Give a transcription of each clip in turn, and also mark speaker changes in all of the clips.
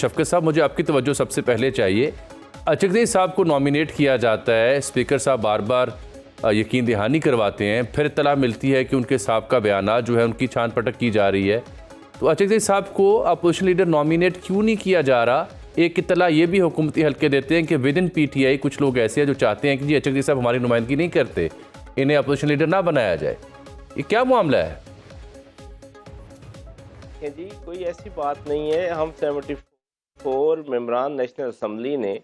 Speaker 1: शफकत साहब, मुझे आपकी तवज्जो सबसे पहले चाहिए। अचकज़ई साहब को नॉमिनेट किया जाता है, स्पीकर साहब बार बार यकीन दहानी करवाते हैं, फिर इत्तला मिलती है कि उनके साहब का बयान जो है उनकी छान पटक की जा रही है। तो अचकज़ई साहब को अपोजिशन लीडर नॉमिनेट क्यों नहीं किया जा रहा? एक इत्तला ये भी हुकूमती हल्के देते हैं कि विद इन PTI कुछ लोग ऐसे हैं जो चाहते हैं कि जी अचकज़ई साहब हमारी नुमाइंदगी नहीं करते, इन्हें अपोजिशन लीडर ना बनाया जाए। ये क्या मामला है?
Speaker 2: जी कोई ऐसी बात नहीं है। हम 74 मेंबरान नेशनल असम्बली ने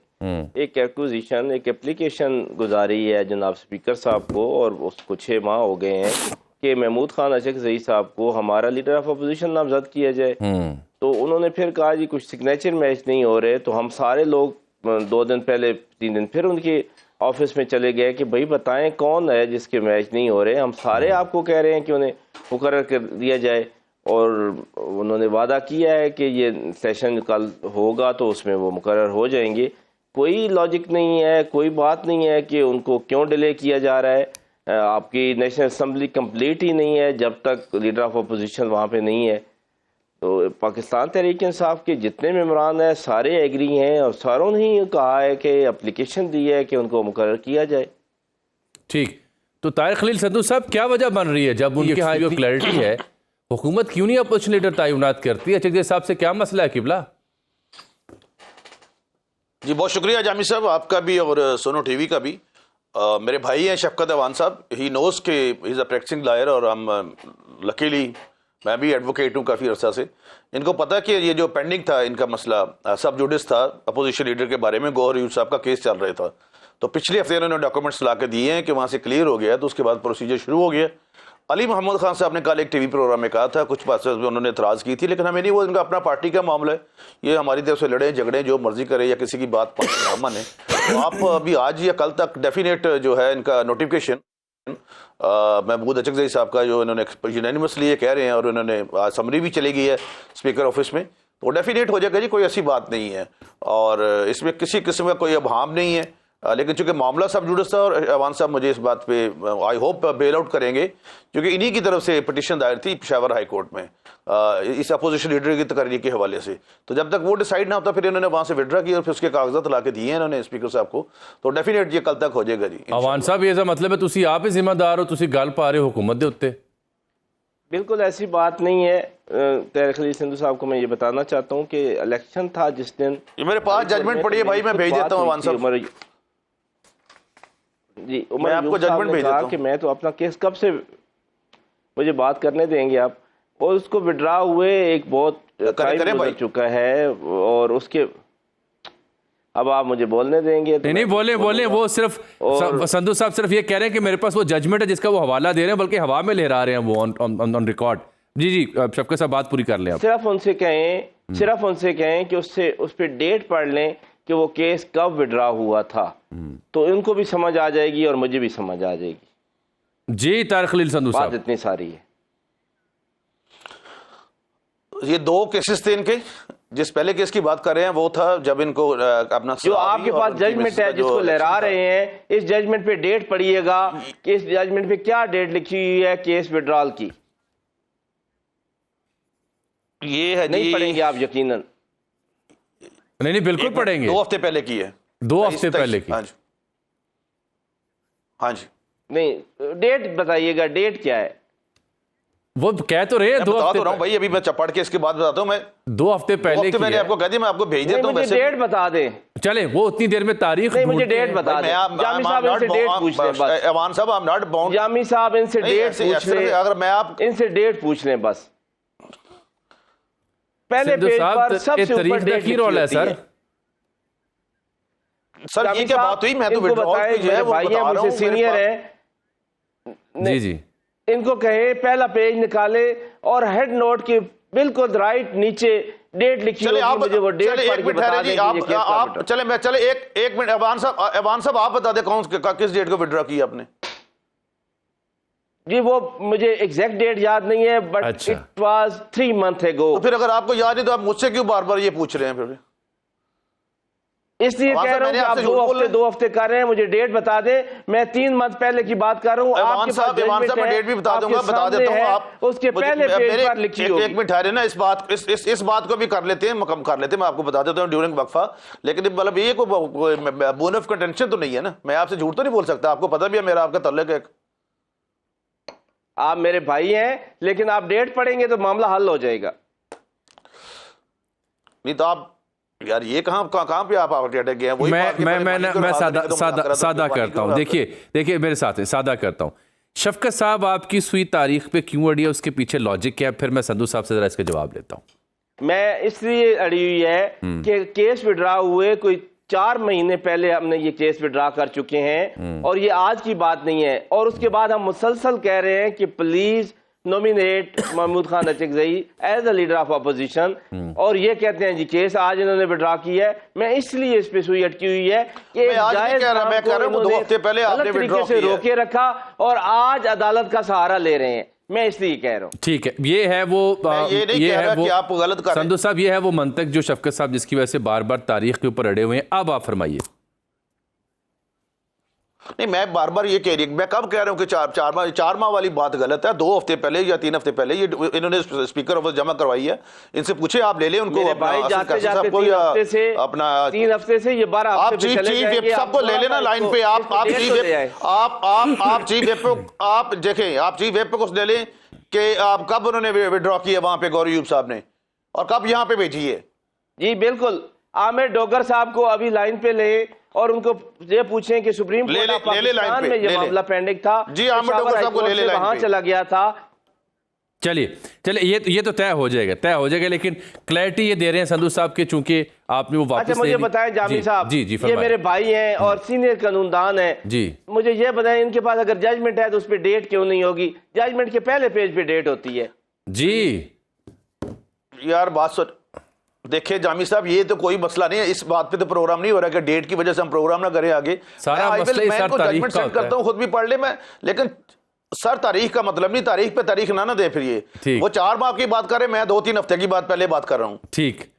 Speaker 2: एक एक्विजिशन, एक एप्लीकेशन गुजारी है जनाब स्पीकर साहब को, और उसको 6 माह हो गए हैं कि महमूद खान अचकज़ई साहब को हमारा लीडर ऑफ अपोजिशन नामजद किया जाए। तो उन्होंने फिर कहा जी कुछ सिग्नेचर मैच नहीं हो रहे, तो हम सारे लोग 2 दिन पहले 3 दिन फिर उनके ऑफिस में चले गए कि भाई बताएं कौन है जिसके मैच नहीं हो रहे। हम सारे आपको कह रहे हैं कि उन्हें मुकर्रर कर दिया जाए, और उन्होंने वादा किया है कि ये सेशन कल होगा तो उसमें वो मुकर्रर हो जाएंगे। कोई लॉजिक नहीं है, कोई बात नहीं है कि उनको क्यों डिले किया जा रहा है। आपकी नेशनल असम्बली कंप्लीट ही नहीं है जब तक लीडर ऑफ अपोजिशन वहाँ पे नहीं है। तो पाकिस्तान तहरीक इंसाफ के जितने मेंबरान हैं सारे एग्री हैं, और सारों ने ही कहा है कि एप्लीकेशन दी है कि उनको मुकर्रर किया जाए।
Speaker 1: ठीक, तो तारिक खलील संधू साहब, क्या वजह बन रही है जब उनके यहाँ जो क्लैरिटी है, हुकूमत क्यों नहीं अपोजिशन लीडर तयनात करती है? अचकज़ई साहब से क्या मसला है किबला?
Speaker 3: जी बहुत शुक्रिया जामी साहब, आपका भी और सोनो टीवी का भी। मेरे भाई हैं शफकत अवान साहब, ही नोज के he is a practising lawyer, और हम लकीली मैं भी एडवोकेट हूँ काफ़ी अर्सा से। इनको पता कि ये जो पेंडिंग था इनका मसला सब जुडिस था अपोजिशन लीडर के बारे में, गौहर यूसुफ साहब का केस चल रहा था। तो पिछले हफ्ते इन्होंने डॉक्यूमेंट्स ला के दिए हैं कि वहाँ से क्लियर हो गया, तो उसके बाद प्रोसीजर शुरू हो गया। अली मोहम्मद खान साहब ने कल एक टीवी प्रोग्राम में कहा था, कुछ बातों पर उन्होंने एतराज़ की थी, लेकिन हमें नहीं, वो इनका अपना पार्टी का मामला है, ये हमारी तरफ से लड़े झगड़े जो मर्जी करे या किसी की बात ना माने। तो आप अभी आज या कल तक डेफिनेट जो है इनका नोटिफिकेशन महमूद अचकज़ई साहब का जो इन्होंने यूनानिमसली ये कह रहे हैं, और उन्होंने समरी भी चली गई है स्पीकर ऑफिस में, तो डेफिनेट हो जाएगा जी, कोई ऐसी बात नहीं है, और इसमें किसी किस्म का कोई अभाव नहीं है। लेकिन चूंकि मामला सब जुड़स था, और अवान साहब मुझे इस बात पे आई होप बेल आउट करेंगे, क्योंकि इन्हीं की तरफ से पिटीशन दायर थी पेशावर हाई कोर्ट में इस अपोजिशन लीडर की तकरीर के हवाले से। तो जब तक वो डिसाइड ना होता, फिर इन्होंने वहाँ से विड्रा किया और फिर उसके कागजात ला के दिए हैं इन्होंने स्पीकर साहब को, तो डेफिनेट ये कल तक हो जाएगा जी।
Speaker 1: अवान साहब, ये मतलब है तुसी आप ही जिम्मेदार हो, तुसी गल पा रहे हो हुकूमत दे उत्ते?
Speaker 2: बिल्कुल ऐसी बात नहीं है। तारिक खलील संधू साहब को मैं ये बताना चाहता हूँ कि इलेक्शन था जिस दिन,
Speaker 3: मेरे पास जजमेंट पड़ी है भाई, मैं भेज देता हूँ अवान साहब
Speaker 2: जी। मैं आपको जजमेंट भेज देता हूं कि मैं तो अपना केस कब से, मुझे बात करने देंगे आप। और उसको विड्रा हुए एक बहुत टाइम गुजर चुका है, और उसके अब आप मुझे बोलने देंगे तो
Speaker 1: नहीं बोले वो सिर्फ संधू साहब सिर्फ ये कह रहे हैं कि मेरे पास वो जजमेंट है जिसका वो हवाला दे रहे हैं, बल्कि हवा में लहरा रहे हैं वो ऑन रिकॉर्ड। जी शफकत साहब बात पूरी कर लें आप।
Speaker 2: सिर्फ उनसे कहें कि उससे उस पर डेट पढ़ लें कि वो केस कब विड्रा हुआ था, तो इनको भी समझ आ जाएगी और मुझे भी समझ आ जाएगी।
Speaker 1: जी तारिक खलील संधू साहब,
Speaker 2: बात इतनी सारी है।
Speaker 3: ये 2 केसेस थे इनके, जिस पहले केस की बात कर रहे हैं वो था जब इनको अपना
Speaker 2: जो आपके पास जजमेंट है जिसको लहरा रहे हैं, इस जजमेंट पे डेट पढ़िएगा कि इस जजमेंट पे क्या डेट लिखी हुई है केस विड्रॉल की।
Speaker 3: ये है
Speaker 2: नहीं पढ़ेंगे आप यकीनन?
Speaker 1: नहीं बिल्कुल पढ़ेंगे।
Speaker 3: 2 हफ्ते पहले की है,
Speaker 1: 2 हफ्ते पहले की।
Speaker 3: हाँ जी
Speaker 2: नहीं डेट बताइएगा, डेट क्या है?
Speaker 1: वो कह तो रहे हैं 2 हफ्ते
Speaker 3: रहा हूँ भाई, अभी मैं चपड़ के इसके बाद बताता हूँ। मैं
Speaker 1: 2 हफ्ते पहले की
Speaker 3: मैंने आपको कह दिया, मैं आपको भेज देता हूँ।
Speaker 2: मुझे डेट बता दे।
Speaker 1: चले वो उतनी देर में तारीख
Speaker 2: नहीं, मुझे डेट बता दे। जामी साहब इनसे डेट पूछ लें बस।
Speaker 3: अवान साहब I am not bound.
Speaker 2: Jami साहब इनसे डेट पूछ लें,
Speaker 3: अगर मैं आप
Speaker 2: इनसे डेट पूछ लें बस। पहले पेज पर सबसे ऊपर डेट लिखी होती है।
Speaker 3: सर ये क्या बात हुई? मैं तो विड्रॉल की जो है वो बता रहा हूं,
Speaker 2: सीनियर है
Speaker 1: जी
Speaker 2: इनको कहे पहला पेज निकाले और हेड नोट के बिल्कुल राइट नीचे डेट लिखी होगी, मुझे वो डेट पढ़ के बता दें कि
Speaker 3: आप चले एक मिनट अवान साहब आप बता दें कौन किस डेट को विड्रॉ किया आपने?
Speaker 2: जी वो मुझे एग्जैक्ट डेट याद नहीं है, but it was 3 month ago.
Speaker 3: तो फिर अगर आपको याद नहीं तो आप मुझसे क्यों बार बार ये पूछ रहे हैं? फिर
Speaker 2: इसलिए कह रहा हूँ कि आप 2 हफ्ते कर रहे हैं, मुझे डेट बता दें। मैं 3 मंथ पहले की बात कर रहा हूँ।
Speaker 3: आपके पास मैं डेट भी बता दूंगा, बता देता हूँ। आप
Speaker 2: उसके पहले पेज पर लिखी होगी।
Speaker 3: एक मिनट ठहरे ना, इस बात को भी कर लेते हैं, मुकम्मल कर लेते हैं। मैं आपको बता देता हूँ ड्यूरिंग वक्फा। लेकिन मतलब ये कोई बोन ऑफ कंटेंशन तो नहीं है ना, मैं आपसे झूठ तो नहीं बोल सकता। आपको पता भी है मेरा आपका तल्लुक है।
Speaker 2: आप मेरे भाई हैं, लेकिन आप डेट पढ़ेंगे तो मामला हल हो जाएगा।
Speaker 3: नहीं तो आप यार ये कहां पे आप अटक गए हैं?
Speaker 1: मैं सादा करता हूं। देखिए मेरे साथ है, सादा करता हूं। शफकत साहब आपकी सुई तारीख पे क्यों अड़ी है, उसके पीछे लॉजिक क्या है? फिर मैं संधू साहब से जरा इसका जवाब लेता हूं।
Speaker 2: मैं इसलिए अड़ी हुई है कि केस विड्रा हुए कोई 4 महीने पहले हमने ये केस विड्रा कर चुके हैं, और ये आज की बात नहीं है। और उसके बाद हम मुसलसल कह रहे हैं कि please nominate Mahmood Khan Achakzai as the leader of opposition, और ये कहते हैं जी केस आज इन्होंने विड्रा किया है। मैं इसलिए इस पे सुई अटकी हुई है कि तरीके से रोके रखा और आज अदालत का सहारा ले रहे हैं। मैं इसलिए कह रहा हूँ।
Speaker 1: ठीक है, ये है वो
Speaker 3: आप गलत कर
Speaker 1: संधू साहब, ये है वो मंतक जो शफकत साहब जिसकी वजह से बार बार तारीख के ऊपर अड़े हुए हैं। अब आप फरमाइए।
Speaker 3: नहीं, मैं बार बार ये कह रही, मैं कब कह रहा हूँ कि 4 माह वाली बात गलत है। 2 हफ्ते पहले या 3 हफ्ते पहले ये इन्होंने स्पीकर ऑफिस जमा करवाई है। इनसे पूछे, आप ले लें उनको,
Speaker 2: भाई जाते जाते 3 हफ्ते से
Speaker 3: अपना
Speaker 2: 3 हफ्ते से ये 12
Speaker 3: आप चीफ व्हिप सबको ले लेना लाइन पे। आप चीफ व्हिप आप देखें, आप चीफ व्हिप को ले लें कि आप कब उन्होंने विड्रॉ किया वहां पे गौरी यूब साहब ने, और कब यहाँ पे भेजी है।
Speaker 2: जी बिल्कुल, आमिर डोगर साहब को अभी लाइन पे ले और उनको ये पूछें कि सुप्रीम कोर्ट ऑफ पाकिस्तान में ये मामला पेंडिंग था
Speaker 3: जी, आमिर डोगर साहब को ले ले,
Speaker 2: वहां चला गया था।
Speaker 1: चलिए ये तो तय हो जाएगा, लेकिन क्लैरिटी ये दे रहे हैं संधू साहब के, चूंकि आपने वो वापस
Speaker 2: अच्छा मुझे बताएं जामी साहब, ये मेरे भाई हैं और सीनियर कानूनदान हैं जी, मुझे ये बताएं इनके पास अगर जजमेंट है तो उस पर डेट क्यों नहीं होगी? जजमेंट के पहले पेज पे डेट होती है
Speaker 1: जी।
Speaker 3: यार बात सुन, देखिए जामी साहब, ये तो कोई मसला नहीं है। इस बात पे तो प्रोग्राम नहीं हो रहा कि डेट की वजह से हम प्रोग्राम ना करें आगे।
Speaker 1: मैं
Speaker 3: जजमेंट सेंड करता हूँ, खुद भी पढ़ ले मैं, लेकिन सर तारीख का मतलब नहीं, तारीख पे तारीख ना दे। फिर ये वो 4 माह की बात करे, मैं 2-3 हफ्ते की बात पहले बात कर रहा हूँ। ठीक,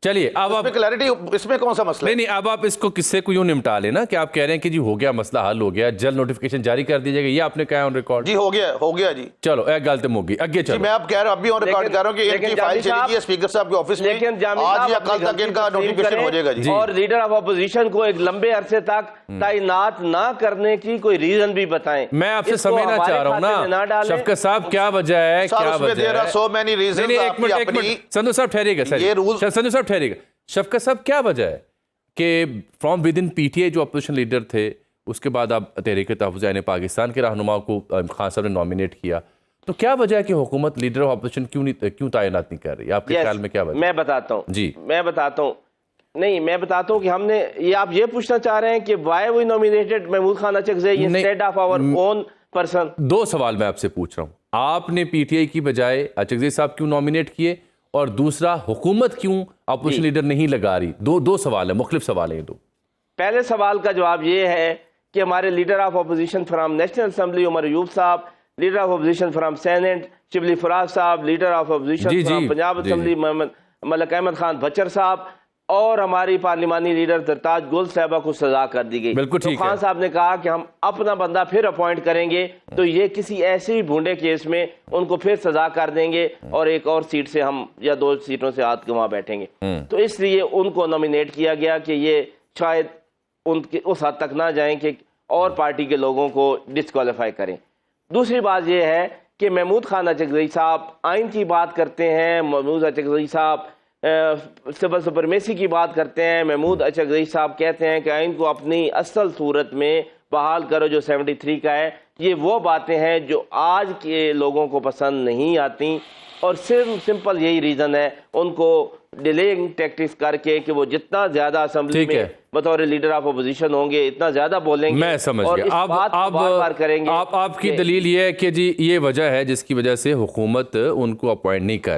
Speaker 3: चलिए अब आप क्लैरिटी, इसमें कौन सा मसला?
Speaker 1: नहीं, अब आप इसको किससे को यूं निपटा लेना कि आप कह रहे हैं कि जी हो गया, मसला हल हो गया, जल्द नोटिफिकेशन जारी कर दीजिएगा। ये आपने कहा ऑन रिकॉर्ड?
Speaker 3: जी हो गया जी।
Speaker 1: चलो एक गलत होगी, आगे चलो।
Speaker 3: मैं अब कह रहा हूं, अभी ऑन रिकॉर्ड कर रहा हूं कि इनकी फाइल चली गई स्पीकर साहब के ऑफिस में, आज या कल तक इनका नोटिफिकेशन हो जाएगा जी।
Speaker 2: और लीडर ऑफ अपोजिशन को एक लंबे अरसे तक तैनात ना करने की कोई रीजन भी बताएं।
Speaker 1: मैं आपसे समझना चाह रहा हूं ना शफकत साहब, क्या वजह है, क्या वजह है?
Speaker 3: So many reason.
Speaker 1: एक मिनट संधू साहब ठहरिएगा, संधू साहब ठहरिएगा। शफकत साहब, क्या वजह है कि फ्रॉम विद इन पीटीआई जो अपोजिशन लीडर थे, उसके बाद आप तहरीक तहफ़्फ़ुज़ यानी पाकिस्तान के रहनुमा को खान साहब ने नॉमिनेट किया, तो क्या वजह है कि हुकूमत लीडर ऑफ अपोजिशन क्यों तैनात नहीं कर रही? आपके ख्याल में क्या वजह?
Speaker 2: मैं बताता हूँ
Speaker 1: जी,
Speaker 2: मैं बताता हूँ कि हमने ये, आप ये पूछना चाह रहे हैं कि why we nominated Mahmood Khan Achakzai instead of our own person? 2
Speaker 1: सवाल मैं आपसे पूछ रहा हूँ। आपने पीटीआई की बजाय अचकज़ई साहब क्यों नॉमिनेट किए, और दूसरा हुकूमत क्यों अपोजिशन लीडर नहीं लगा रही? दो सवाल है, मुख्तलिफ सवाल है।
Speaker 2: पहले सवाल का जवाब ये है कि हमारे leader of opposition from national assembly Umar Ayub साहब, leader of opposition from senate Shibli Faraz साहब, leader of opposition from Punjab assembly Malik Ahmad Khan Bhachar साहब, और हमारी पार्लिमानी लीडर तरताज गुल साहबा को सजा कर दी गई। तो खान साहब ने कहा कि हम अपना बंदा फिर अपॉइंट करेंगे, तो ये किसी ऐसे ही भूडे केस में उनको फिर सजा कर देंगे और एक और सीट से हम या 2 सीटों से हाथ गंवा बैठेंगे। तो इसलिए उनको नॉमिनेट किया गया कि ये शायद उनके उस हद तक ना जाएं कि और पार्टी के लोगों को डिस्क्वालीफाई करें। दूसरी बात यह है कि महमूद खान अचकज़ई साहब आइन की बात करते हैं, महमूद अचकज़ई साहब सिविल सुपरमेसी की बात करते हैं। महमूद अचकज़ई साहब कहते हैं कि आइन को अपनी असल सूरत में बहाल करो जो 73 का है। ये वो बातें हैं जो आज के लोगों को पसंद नहीं आती, और सिर्फ सिंपल यही रीज़न है उनको डिलेइंग टैक्टिक्स करके कि वो जितना ज़्यादा असेंबली में बतौर लीडर ऑफ अपोजिशन होंगे इतना ज़्यादा बोलेंगे।
Speaker 1: मैं समझ गया।
Speaker 2: बार करेंगे।
Speaker 1: आपकी दलील ये है कि जी ये वजह है जिसकी वजह से हुकूमत उनको अपॉइंट नहीं कर रही।